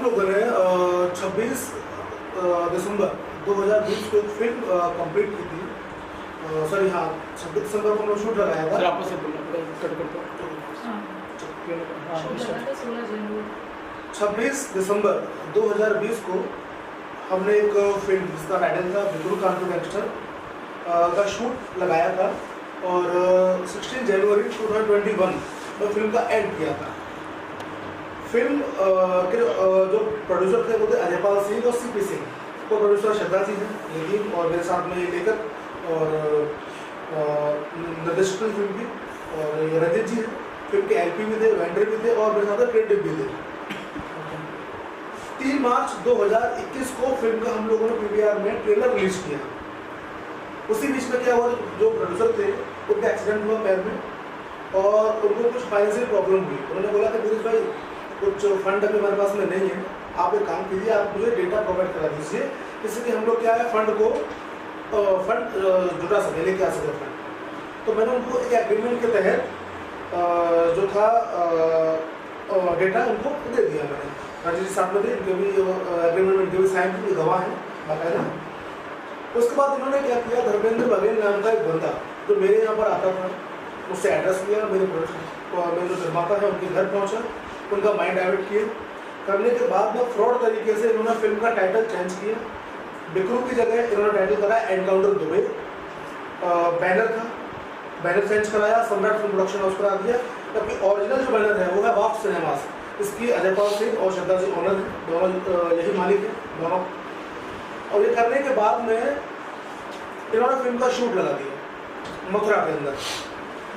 हम लोगों ने 26 दिसंबर 2020 को एक फिल्म कंप्लीट की थी। सॉरी हाँ, 26 दिसंबर को हम लोग शूट लगाया था। सर आपको से बोलना कट करता हाँ, 26 दिसंबर 2020 को हमने एक फिल्म जिसका टाइटल था बिकुरु कानपुर गैंगस्टर का शूट लगाया था और 16 जनवरी 2021 में फिल्म का एंड किया था। फिल्म के जो प्रोड्यूसर थे वो थे अजयपाल सिंह और सीपी सिंह, को प्रोड्यूसर श्रद्धा सिंह है लेकिन, और मेरे साथ में ये लेखक और निर्देशक फिल्म की और ये रंजित जी है। फिल्म के एलपी भी थे, वेंडर भी थे और मेरे साथ क्रिएटिव भी थे। 3 मार्च 2021 को फिल्म का हम लोगों ने पीवीआर में ट्रेलर रिलीज किया। उसी बीच में क्या हुआ, जो प्रोड्यूसर थे उनका एक्सीडेंट हुआ पैर में और उनको कुछ फाइनेंशियल प्रॉब्लम हुई। उन्होंने बोला कि गिरीश भाई कुछ फंड अभी हमारे पास में नहीं है, आप एक काम कीजिए, आप मुझे डेटा प्रोवाइड करा दीजिए जिससे कि हम लोग क्या है फंड को जुटा सके, लेके आ सके फंड। तो मैंने उनको एक एग्रीमेंट के तहत जो था डेटा उनको दे दिया मैंने। राजीव जी साथ में थे, इनके भी एग्रीमेंट में इनके भी साइन की गवाह है बाकायदा। उसके बाद इन्होंने क्या किया, धर्मेंद्र बघेल नाम का एक बंदा जो मेरे यहाँ पर आता था, उससे एड्रेस लिया, मेरे जो निर्माता है उनके घर पहुँचा, उनका माइंड डाइवर्ट किया। करने के बाद में फ्रॉड तरीके से इन्होंने फिल्म का टाइटल चेंज किया। बिकरू की जगह इन्होंने टाइटल करा एनकाउंटर दुबई। बैनर था, बैनर चेंज कराया, सम्राट फिल्म प्रोडक्शन हाउस करा दिया, जबकि ओरिजिनल जो बैनर है वो है वाफ सिनेमास। इसकी अजयपाल सिंह और श्रद्धा जी ओनर हैं, दोनों यही मालिक हैं दोनों। और ये करने के बाद में इन्होंने फिल्म का शूट लगा दिया मथुरा के अंदर।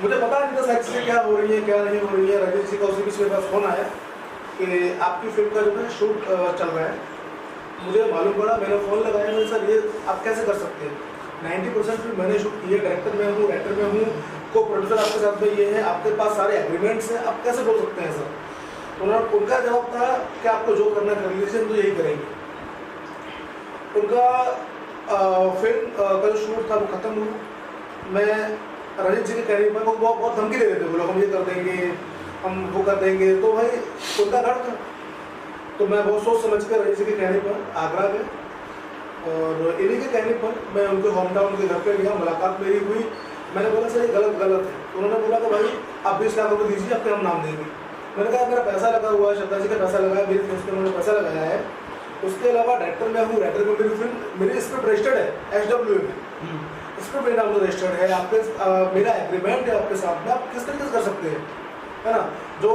मुझे पता नहीं था साइड से क्या हो रही है क्या नहीं हो रही है। रजनीश जी का उसी बीच मेरे पास फोन आया कि आपकी फिल्म का जो है शूट चल रहा है। मुझे मालूम पड़ा, मैंने फ़ोन लगाया, मैंने सर ये आप कैसे कर सकते हैं, 90% फिल्म मैंने शूट की है, डायरेक्टर में हूँ, राइटर में हूँ, को प्रोड्यूसर आपके साथ में ये है, आपके पास सारे एग्रीमेंट्स हैं, आप कैसे बोल सकते हैं सर। उन्होंने उनका जवाब था कि आपको जो करना कर लीजिए, हम तो यही करेंगे। उनका फिल्म का जो शूट था वो ख़त्म हुआ। मैं रजत जी के कहने पर वो बहुत धमकी दे रहे थे, बोलो हम ये कर देंगे, हम वो कर देंगे। तो भाई उनका घर था, तो मैं बहुत सोच समझ कर रजत जी के कहने पर आगरा गया और इन्हीं के कहने पर मैं उनके होम टाउन के घर पे गया, मुलाकात मेरी हुई। मैंने बोला सर ये गलत है। तो उन्होंने बोला कि भाई आप 20 लाख रुपये दीजिए, आपके हम नाम देंगे। मैंने कहा मेरा पैसा लगा हुआ है, श्रद्धा जी का पैसा लगा है, मेरी फिल्म पर उन्होंने पैसा लगाया है। उसके अलावा डायरेक्टर में हूँ, राइटर में मेरी फिल्म, मेरी स्क्रिप्ट रजिस्टर्ड है SW में, स्क्रिप्ट मेरा नाम रजिस्टर्ड है, आपके मेरा एग्रीमेंट है आपके साथ में, आप किस तरीके से कर सकते हैं, है ना। जो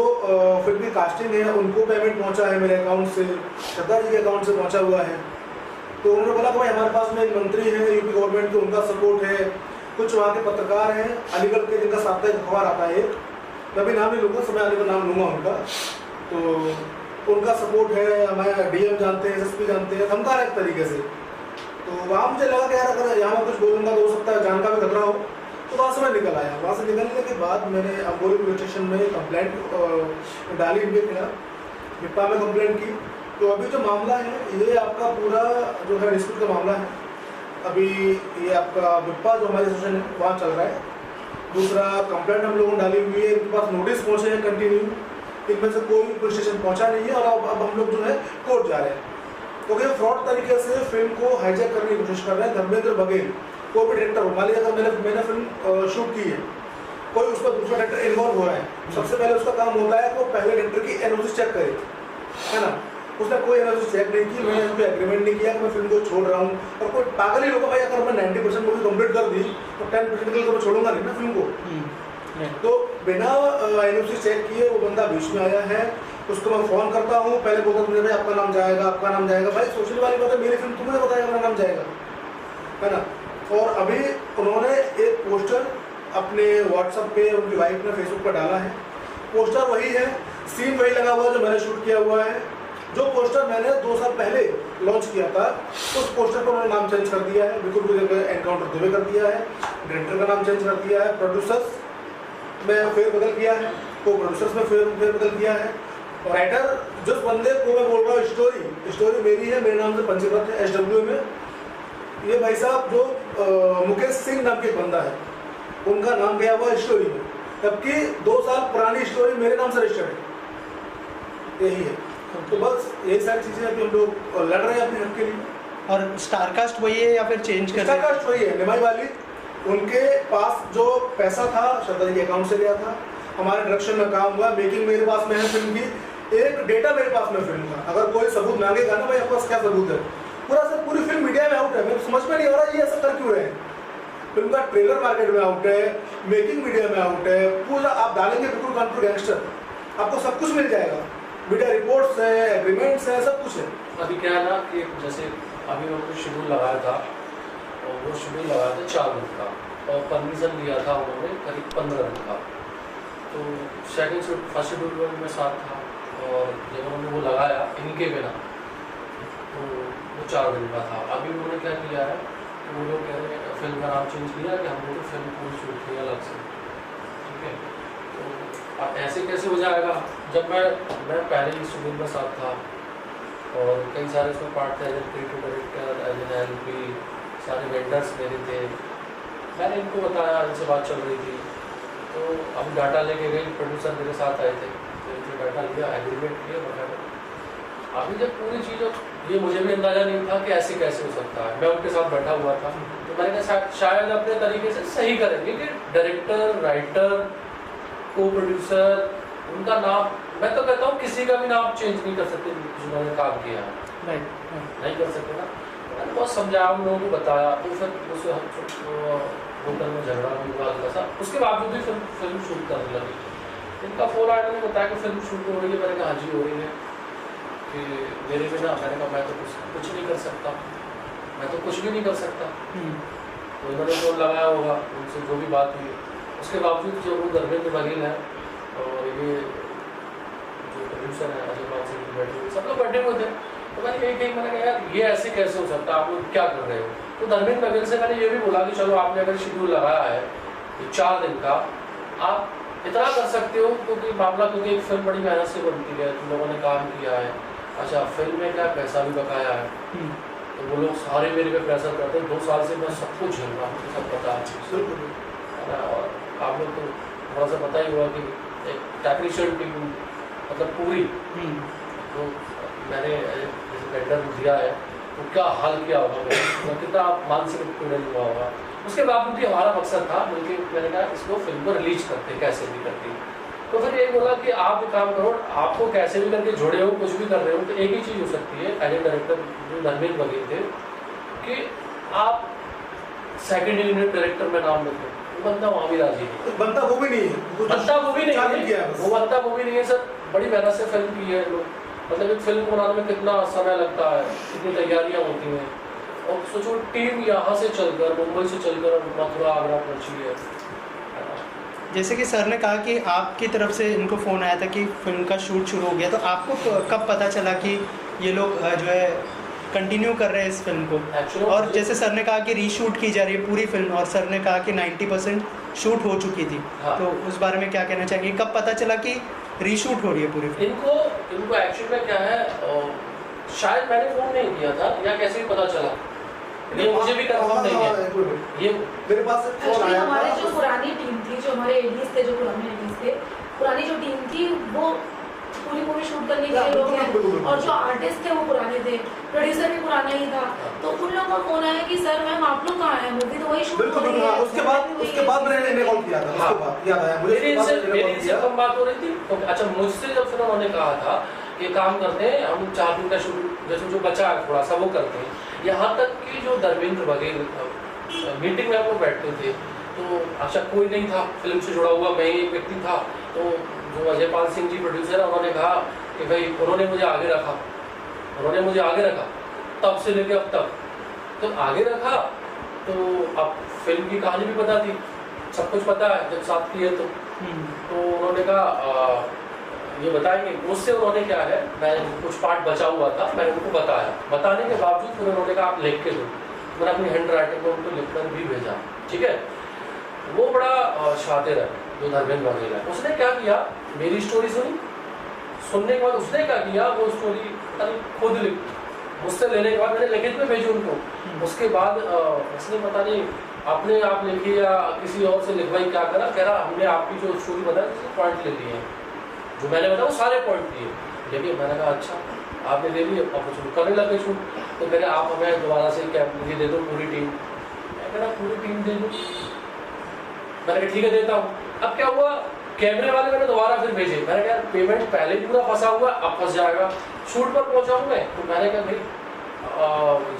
फिल्म की कास्टिंग है उनको पेमेंट पहुंचा है मेरे अकाउंट से, श्रद्धा जी के अकाउंट से पहुंचा हुआ है। तो उन्होंने बोला कि भाई हमारे पास में एक मंत्री है यूपी गवर्नमेंट के, उनका सपोर्ट है, कुछ वहाँ के पत्रकार हैं अलीगढ़ के जिनका साप्ताहिक अखबार आता है, मैं भी नाम नहीं लूँगा, समय आने पर नाम लूँगा उनका, तो उनका सपोर्ट है, हमें DM जानते हैं, SSP जानते हैं, धमका रहे एक तरीके से। तो वहाँ मुझे लगा कि यार अगर यहाँ मैं कुछ बोलूँगा तो हो सकता है जान का भी खतरा हो, तो वहाँ से मैं निकल आया। वहाँ से निकलने के बाद मैंने अम्बोली पुलिस स्टेशन में कंप्लेंट डाली इनके खिलाफ, विप्पा में कंप्लेंट की। तो अभी जो मामला है ये आपका पूरा जो है डिस्प्यूट का मामला है, अभी ये आपका विप्पा जो हमारे स्टेशन है वहाँ चल रहा है। दूसरा कंप्लेंट हम लोगों ने डाली हुई है, इनके पास नोटिस पहुँचे हैं कंटिन्यू, इनमें से कोई पुलिस स्टेशन पहुँचा नहीं है और अब हम लोग जो है कोर्ट जा रहे हैं। क्योंकि फ्रॉड तरीके से फिल्म को हाईजैक करने की कोशिश कर रहे हैं। धर्मेंद्र बघेल कोई भी डायरेक्टर हो, मान लीजिए अगर मैंने फिल्म शूट की है, कोई उसका दूसरा डायरेक्टर इन्वॉल्व हो रहा है, सबसे पहले उसका काम होता है कि वो पहले डायरेक्टर की NOC चेक करे, है ना। उसने कोई NOC चेक नहीं की, मैंने कोई एग्रीमेंट नहीं किया कि मैं फिल्म को छोड़ रहा हूँ। और कोई पागल ही होगा भाई, अगर मैं 90% मूवी कंप्लीट कर दी तो 10% के लिए तो मैं छोड़ूंगा नहीं ना फिल्म को। तो बिना NOC चेक किए वो बंदा बीच में आया है, उसको मैं फ़ोन करता हूँ, पहले बोलता तुमने भाई आपका नाम जाएगा, आपका नाम जाएगा। भाई सोचने वाली बात है, मेरी फिल्म तुम्हें बताया मेरा नाम जाएगा, है ना। और अभी उन्होंने एक पोस्टर अपने WhatsApp पे, उनकी वाइफ ने Facebook पर डाला है। पोस्टर वही है, सीन वही लगा हुआ है जो मैंने शूट किया हुआ है। जो पोस्टर मैंने 2 साल पहले लॉन्च किया था, उस पोस्टर पर उन्होंने नाम चेंज कर दिया है, बिल्कुल की जगह एनकाउंटर दुबे कर दिया है, डायरेक्टर का नाम चेंज कर दिया है, प्रोड्यूसर्स में फेरबदल किया है, को प्रोड्यूसर्स में फेरबदल किया है। और राइटर जिस बंदे को मैं बोल रहा हूँ, स्टोरी मेरी है, मेरे नाम से पंजीकृत है SW में। ये भाई साहब जो मुकेश सिंह नाम के बंदा है, उनका नाम गया हुआ स्टोरी में, जबकि 2 साल पुरानी स्टोरी मेरे नाम से रजिस्टर्ड है। यही है। तो बस यही सारी चीज़ें अभी हम लोग लड़ रहे हैं अपने हक के लिए। और स्टारकास्ट वही है या फिर चेंज कर स्टार कास्ट वही है, निमाई वाली। उनके पास जो पैसा था श्रद्धा जी के अकाउंट से गया था, हमारे डायरेक्शन में काम हुआ, मेकिंग मेरे पास में है फिल्म की, एक डेटा मेरे पास में फिल्म का। अगर कोई सबूत मांगेगा ना भाई आपके पास क्या सबूत है, पूरा सर पूरी फिल्म मीडिया में आउट है। मेरे समझ में नहीं आ रहा ये ऐसा कर क्यों रहे हैं। फिल्म का ट्रेलर मार्केट में आउट है, मेकिंग मीडिया में आउट है, पूरा आप डालेंगे बिल्कुल कानपुर गैंगस्टर, आपको सब कुछ मिल जाएगा, मीडिया रिपोर्ट्स है, एग्रीमेंट्स है, सब कुछ है। अभी क्या है ना कि जैसे अभी उन्होंने शेड्यूल लगाया था, और वो शेड्यूल लगाया था 4 दिन का, और परमिशन लिया था उन्होंने करीब 15 दिन का। तो फर्स्ट शेड्यूल में मैं साथ था, और जब उन्होंने वो लगाया इनके बिना, तो वो 4 दिन का था। अभी उन्होंने क्या किया है, वो लोग कह रहे हैं फिल्म का नाम चेंज किया कि हम लोग तो फिल्म पूरी शूट की अलग से, ठीक है। तो अब ऐसे कैसे हो जाएगा, जब मैं पहले ही शेड्यूल में साथ था, और कई सारे इसमें पार्ट थे, as a creative director, as an LP, सारे वेंडर्स मेरे थे। मैंने इनको बताया, इनसे बात चल रही थी, तो अब डाटा लेके गई, प्रोड्यूसर मेरे साथ आए थे, तो इनसे डाटा लिया, एग्रीमेंट किया वगैरह। अभी जब पूरी चीज़, ये मुझे भी अंदाज़ा नहीं था कि ऐसे कैसे हो सकता है। मैं उनके साथ बैठा हुआ था, तो मैंने कहा शायद अपने तरीके से सही करेंगे कि डायरेक्टर, राइटर, को प्रोड्यूसर, उनका नाम, मैं तो कहता हूँ किसी का भी नाम चेंज नहीं कर सकते जिन्होंने काम किया है, नहीं कर सकते ना। मैंने बहुत समझाया, उन लोगों को बताया, तो फिर उस होटल में झगड़ा भी हुआ हल्का सा, उसके बावजूद भी फिल्म शूट करने लगी। इनका फोन आया, मैंने बताया कि फिल्म शूट हो रही है, मैंने कहा हाँ जी हो रही है, कि मेरे बिना, मैंने कहा मैं तो कुछ नहीं कर सकता, मैं तो कुछ भी नहीं कर सकता। तो इन्होंने फोन लगाया होगा, उनसे जो भी बात हुई, उसके बावजूद जो वो धर्मेंद्र बघेल है और ये जो प्रोड्यूसर है अजय पाल सिंह बैठे हुए, सब लोग बैठे हुए थे। तो मैंने यही कही, मैंने कहा यार ये ऐसे कैसे हो सकता है, आप लोग क्या कर रहे हो। तो धर्मेंद्र बघेल से मैंने ये भी बोला कि चलो आपने अगर शेड्यूल लगाया है तो 4 दिन का, आप इतना कर सकते हो, क्योंकि मामला, क्योंकि एक फिल्म बड़ी मेहनत से बनती है, तुम लोगों ने काम किया है, अच्छा फिल्म में क्या पैसा भी बकाया है, तो वो लोग सारे मेरे पे प्रेशर करते हैं। 2 साल से मैं सब कुछ झेल रहा हूँ, मुझे सब पता है। और आप लोग को थोड़ा सा पता ही हुआ कि एक टेक्नीशियन टीम मतलब पूरी, तो मैंने वेंडर दिया है, तो क्या हाल किया होगा मेरा, कितना मानसिक पीड़न हुआ होगा। उसके बावजूद भी हमारा मकसद था, बल्कि मैंने कहा इसको फिल्म को रिलीज करते कैसे भी करके। तो फिर ये बोला कि आप एक काम करो, आपको कैसे भी करके जोड़े हो, कुछ भी कर रहे हो, तो एक ही चीज़ हो सकती है एज ए डायरेक्टर, जो धर्मेंद्र बघेल थे, कि आप सेकेंड यूनिट डायरेक्टर में नाम लिखो। वो बंदा वहाँ भी राजी है, बनता वो भी नहीं है, बनता वो भी नहीं है, वो बनता वो भी नहीं है सर। बड़ी मेहनत से फिल्म की है लोग, मतलब एक फिल्म को बनाने में कितना समय लगता है, कितनी तैयारियाँ होती हैं, और सोचो टीम यहाँ से चलकर, मुंबई से चलकर मथुरा, आगरा पहुँची है। जैसे कि सर ने कहा कि आपकी तरफ से इनको फ़ोन आया था कि फिल्म का शूट शुरू हो गया, तो आपको कब पता चला कि ये लोग जो है कंटिन्यू कर रहे हैं इस फिल्म को? और जैसे सर ने कहा कि रीशूट की जा रही है पूरी फिल्म, और सर ने कहा कि 90% शूट हो चुकी थी, हाँ। तो उस बारे में क्या कहना चाहेंगे, कब पता चला कि रीशूट हो रही है पूरी फिल्म? इनको एक्चुअली में क्या है, शायद मैंने फ़ोन नहीं किया था या कैसे भी पता चला, ये मुझे भी कंफर्म नहीं है। ये मेरे पास फोन आया, हमारी जो पुरानी टीम थी, जो हमारे एडीज थे, जो पुराने एडीज थे, पुरानी जो टीम थी, वो पूरी मूवी शूट करने के लिए लोग हैं, और जो आर्टिस्ट थे वो पुराने थे, प्रोड्यूसर भी पुराना ही था। तो उन लोगों का फोन आया कि सर मैम आप लोग कहाँ हैं, मूवी तो वही शूट हो रही है। उसके बाद मैंने इन्हें कॉल किया था, उसके बाद याद आया मुझे, मेरी इनसे कम बात हो रही थी। तो अच्छा, मुझसे जब फिर उन्होंने कहा था कि काम करते हैं हम 4 दिन का शूट, जैसे जो बचा है थोड़ा सा वो करते हैं, यहाँ तक कि जो धर्मेंद्र बघेल मीटिंग में वो बैठते थे, तो अच्छा कोई नहीं था फिल्म से जुड़ा हुआ, मैं ही एक व्यक्ति था। तो जो अजय पाल सिंह जी प्रोड्यूसर है, उन्होंने कहा कि भाई, उन्होंने मुझे आगे रखा तब से लेके अब तक, तो आगे रखा। तो अब फिल्म की कहानी भी पता थी, सब कुछ पता है जब साथ की है तो उन्होंने कहा ये बताएंगे। मुझसे उन्होंने क्या है, मैं कुछ पार्ट बचा हुआ था, मैंने उनको बताया, बताने के बावजूद फिर उन्होंने कहा आप लिख के दो। मैंने अपनी हैंड राइटिंग में उनको लिखकर भी भेजा, ठीक है। वो बड़ा शातिर है जो धर्मेंद्र बघेल है, उसने क्या किया, मेरी स्टोरी सुनने के बाद उसने क्या किया, वो स्टोरी खुद लिख, मुझसे लेने के बाद मैंने लिखित में भेजी उनको। उसके बाद उसने पता नहीं अपने आप लिखी या किसी और से लिखवाई, क्या करा, कह रहा हमने आपकी जो स्टोरी बताई उससे पॉइंट ले लिए हैं, जो मैंने बताया वो सारे पॉइंट दिए, लेकिन मैंने कहा अच्छा आपने दे दी, अब शूट करने लगे शूट। तो कह रहे आप हमें दोबारा से क्या ये दे दो पूरी टीम। मैं कह रहा पूरी टीम दे दो, मैंने कहा ठीक है देता हूँ। अब क्या हुआ, कैमरे वाले मैंने दोबारा फिर भेजे, मैंने कहा पेमेंट पहले ही पूरा फंसा हुआ, अब फंस जाएगा, शूट पर पहुंचा हूँ मैं। तो मैंने कहा भाई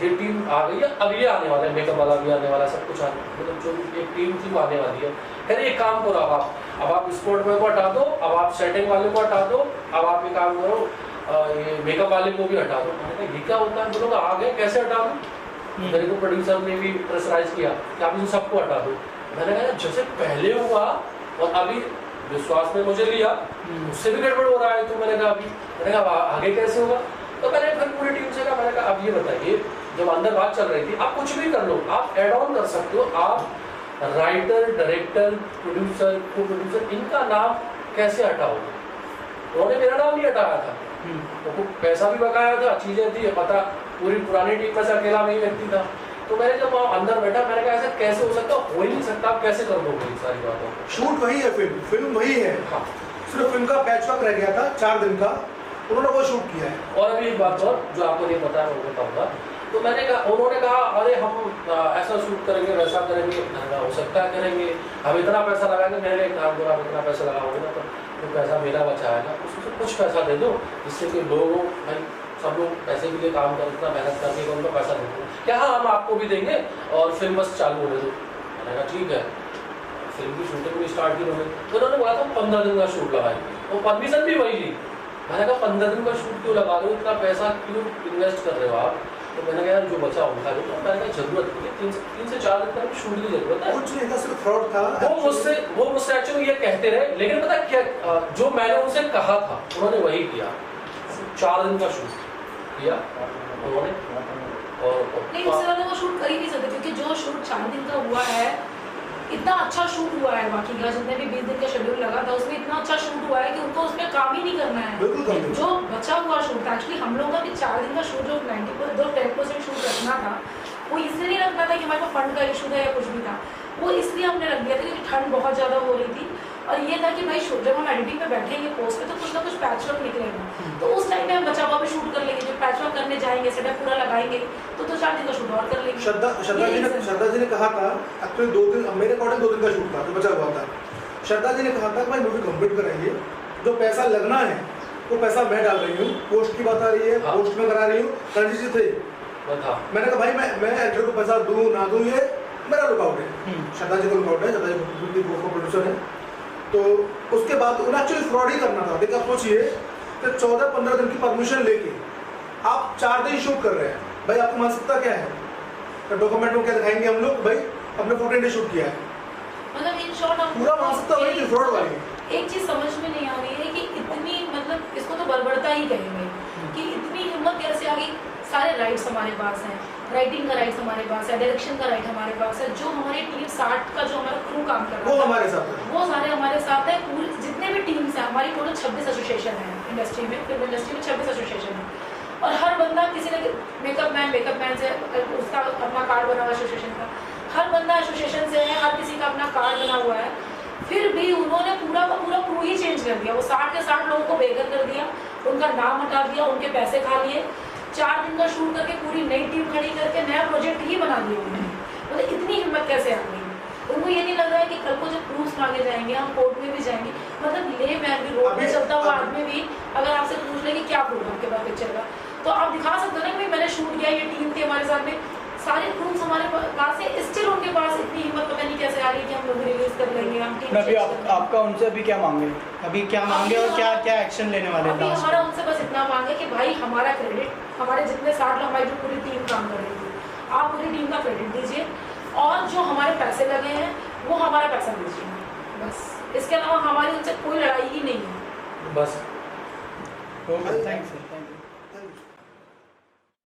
ये टीम आ गई है, अब ये आने वाला है, मेकअप वाला भी आने वाला है, सब कुछ आने, मतलब जो एक टीम थी वो आने वाली है। कह रहे एक काम करो अब आप स्पोर्ट मैन को हटा दो, अब आप सेटिंग वाले को हटा दो, अब आप ये काम करो ये मेकअप वाले को भी हटा दो। मैंने कहा ये क्या होता है, बोलो आ गए कैसे हटा दूँ। मेरे को प्रोड्यूसर ने भी प्रेशराइज किया कि आप इन सबको हटा दो। मैंने कहा जैसे पहले हुआ और अभी विश्वास ने मुझे लिया उससे भी गड़बड़ हो रहा है, तो मैंने कहा आगे कैसे होगा। तो मैंने फिर पूरी टीम से कहा, मैंने कहा अब ये बताइए जब अंदर बात चल रही थी आप कुछ भी कर लो, आप एड ऑन कर सकते हो, आप राइटर डायरेक्टर प्रोड्यूसर को प्रोड्यूसर इनका नाम कैसे हटाओगे। उन्होंने मेरा नाम नहीं हटाया था, तो पैसा भी बकाया था, चीजें थी पता, पूरी पुरानी टीम में से अकेला वही व्यक्ति था। तो मैंने जब वहाँ अंदर बैठा मैंने कहा ऐसा कैसे हो सकता, हो ही नहीं सकता, आप कैसे कर दोगे सारी बातों को। शूट वही है, फिल्म वही है, हाँ सिर्फ फिल्म का पैच वर्क रह गया था 4 दिन का, उन्होंने वो शूट किया है। और अभी एक बात और जो आपको नहीं पता है मैं बताऊंगा। तो मैंने कहा, उन्होंने कहा अरे हम ऐसा शूट करेंगे वैसा करेंगे, हो सकता है करेंगे, हम इतना पैसा लगाएंगे। मैंने काम करा, आप इतना पैसा लगाओगे ना तो पैसा मेरा बचा है ना, उसमें कुछ पैसा दे दो जिससे कि लोगों भाई सब लोग पैसे के लिए काम कर, इतना मेहनत करके उनको पैसा दे दो। क्या हाँ हम आपको भी देंगे और फिल्म बस चालू होने दो। मैंने कहा ठीक है, फिल्म की शूटिंग भी स्टार्ट की उन्होंने। तो उन्होंने बोला था 15 दिन का शूट लगाएंगे, वो परमिशन भी वही ली। मैंने कहा 15 दिन का शूट क्यों लगा रहे हो, इतना पैसा क्यों इन्वेस्ट कर रहे हो आप। तो मैंने कहा जो बचा उनका दो। तो मैंने कहा जरूरत नहीं है, 3 से 4 दिन तक शूट की जरूरत है। कुछ नहीं था, सिर्फ फ्रॉड था। वो मुझसे एक्चुअली ये कहते रहे, लेकिन पता क्या जो मैंने उनसे कहा था उन्होंने वही किया। 4 दिन का शूट किया उन्होंने और नहीं उससे ज़्यादा वो शूट कर ही नहीं सकते, क्योंकि जो शूट 4 दिन का हुआ है इतना अच्छा शूट हुआ है, बाकी का जितने भी 20 दिन का शेड्यूल लगा था उसमें इतना अच्छा शूट हुआ है कि उनको उसमें काम ही नहीं करना है। जो बचा हुआ शूट था, एक्चुअली हम लोगों का भी 4 दिन का शूट जो 10% शूट रखना था वो इसलिए नहीं रखना था कि हमारे पास फंड का इशू था या कुछ भी था, वो इसलिए हमने रख दिया था क्योंकि ठंड बहुत ज़्यादा हो रही थी और ये था कि भाई जब हम एडिटिंग पे बैठेंगे पोस्ट पे तो कुछ ना कुछ पैच वर्क निकलेगा, तो उस टाइम पे हम बचा हुआ भी शूट कर लेंगे। जब पैच वर्क करने जाएंगे सेटअप पूरा लगाएंगे तो 4 दिन का शूट और कर लेंगे। श्रद्धा जी ने कहा था एक्चुअली 2 दिन, मेरे अकॉर्डिंग 2 दिन का शूट था जो बचा हुआ था। श्रद्धा जी ने कहा था कि भाई मूवी कंप्लीट कराइए, जो पैसा लगना है वो पैसा मैं डाल रही हूँ, पोस्ट की बात आ रही है, पोस्ट में करा रही हूँ, रणजीत जी थे। मैंने कहा भाई मैं एक्टर को पैसा दूँ ना दूँ ये मेरा लुकआउट है, श्रद्धा जी को लुकआउट है, श्रद्धा जी प्रोड्यूसर है। तो उसके बाद उन्हें एक्चुअली फ्रॉड ही करना था। देखिए आप सोचिए तो 14-15 दिन की परमिशन लेके आप 4 दिन शूट कर रहे हैं, भाई आपको मानसिकता क्या है, तो डॉक्यूमेंट में क्या दिखाएंगे हम लोग भाई हमने 14 डे शूट किया है, मतलब इन शॉर्ट हम पूरा मानसिकता वही फ्रॉड वाली। एक चीज समझ में नहीं आ रही है कि इतनी मतलब इसको तो बर्बरता ही कहेंगे कि इतनी हिम्मत कैसे आ गई। सारे राइट्स हमारे पास हैं, राइटिंग का राइट्स हमारे पास है, डायरेक्शन का राइट हमारे पास है, जो हमारी टीम 60 का जो हमारा क्रू काम कर रहा है वो हमारे साथ है, वो सारे हमारे साथ है। पूरे जितने भी टीम्स हैं हमारी टोटल 26 एसोसिएशन है इंडस्ट्री में, फिल्म इंडस्ट्री में 26 एसोसिएशन है और हर बंदा किसी न मेकअप मैन से उसका अपना कार्ड बना हुआ एसोसिएशन का, हर बंदा एसोसिएशन से है, हर किसी का अपना कार्ड बना हुआ है। फिर भी उन्होंने पूरा का पूरा क्रू ही चेंज कर दिया, वो 60 के 60 लोगों को बेघर कर दिया, उनका नाम हटा दिया, उनके पैसे खा लिए, 4 दिन का शूट करके पूरी नई टीम खड़ी करके नया प्रोजेक्ट ही बना दिया उन्होंने। मतलब इतनी हिम्मत कैसे आ गई उनको, ये नहीं लग रहा है कि कल को जब प्रूफ मांगे जाएंगे हम कोर्ट में भी जाएंगे, मतलब ले मैन भी रोड पे चलता हुआ आदमी भी अगर आपसे पूछ ले कि क्या प्रूफ आपके पास पिक्चर का, तो आप दिखा सकते हो ना कि मैंने शूट किया, ये टीम थी हमारे साथ में, सारे प्रूफ हमारे पास है। स्टिल उनके पास इतनी हिम्मत पता नहीं कैसे आ रही है कि हम लोग रिलीज कर लेंगे, हम टीम अभी आपका उनसे अभी क्या मांगे, अभी क्या मांगे और क्या क्या एक्शन लेने वाले हैं? अभी हमारा उनसे बस इतना मांगे कि भाई हमारा क्रेडिट, हमारे जितने 60 लोग हमारी जो पूरी टीम काम कर रही थी, आप पूरी टीम का क्रेडिट दीजिए और जो हमारे पैसे लगे हैं वो हमारा पैसा दीजिए, बस। इसके अलावा हमारी उनसे कोई लड़ाई ही नहीं है, बस। Okay, thanks.